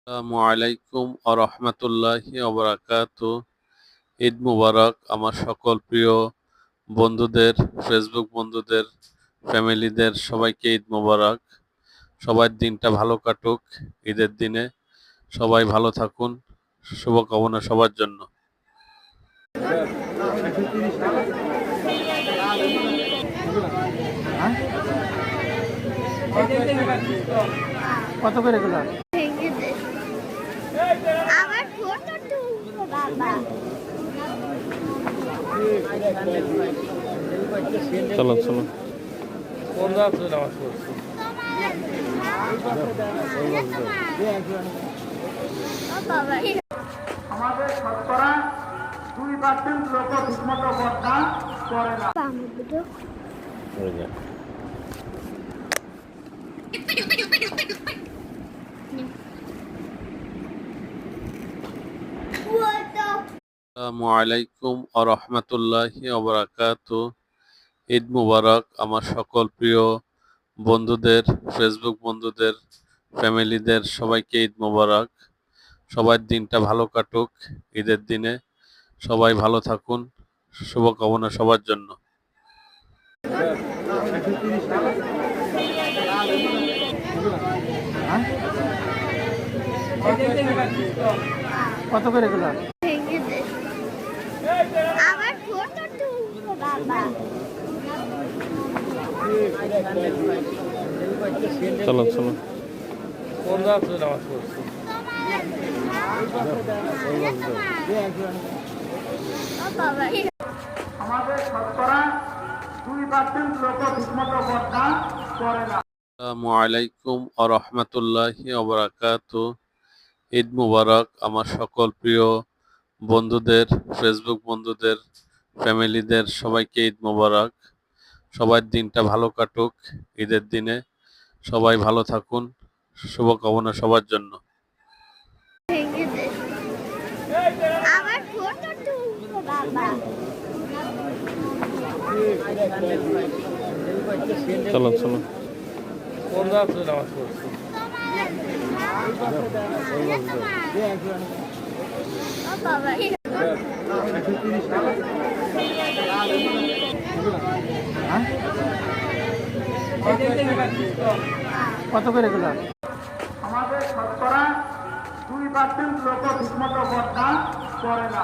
আসসালামু আলাইকুম আরহামাতুল্লাহি ওবারাকাতু। ঈদ মুবারক আমার সকল প্রিয় বন্ধুদের, ফেসবুক বন্ধুদের, ফ্যামিলিদের সবাইকে ঈদ মুবারক। সবার দিনটা ভালো কাটুক। ঈদের দিনে সবাই ভালো থাকুন, শুভকামনা সবার জন্য। কত করে এগুলো? আমার ফটো তুলবো বাবা। চলো চলো। কোন রাত্রে নামাজ পড়ছো? আমাদের শতকরা 2% লোক ঠিকমতো বর্ণনা করে না। আসসালামু আলাইকুম আরহামাতুল্লাহি ওবারাকাতু। ঈদ মুবারক আমার সকল প্রিয় বন্ধুদের, ফেসবুক বন্ধুদের, ফ্যামিলিদের সবাইকে ঈদ মুবারক। সবার দিনটা ভালো কাটুক। ঈদের দিনে সবাই ভালো থাকুন, শুভকামনা সবার জন্য। কত করে এগুলো? আমার ফটো তুলবো বাবা। চলো চলো। কোন রাত্রে নামাজ পড়ছো? আমাদের শতকরা 2% লোক ঠিকমতো বর্ণনা করে না। আসসালামু আলাইকুম আরহামাতুল্লাহি ওবারাকাতু। ঈদ মুবারক আমার সকল প্রিয় বন্ধুদের, ফেসবুক বন্ধুদের, ফ্যামিলিদের সবাইকে ঈদ মুবারক। সবার দিনটা ভালো কাটুক। ঈদের দিনে সবাই ভালো থাকুন, শুভকামনা সবার জন্য। আমার ফটো তুলবো বাবা। চলো চলো। কোন রাত্রে নামাজ পড়ছো? কত করে এগুলো? আমাদের শতকরা 2% লোক ঠিকমতো বর্ণনা করে না।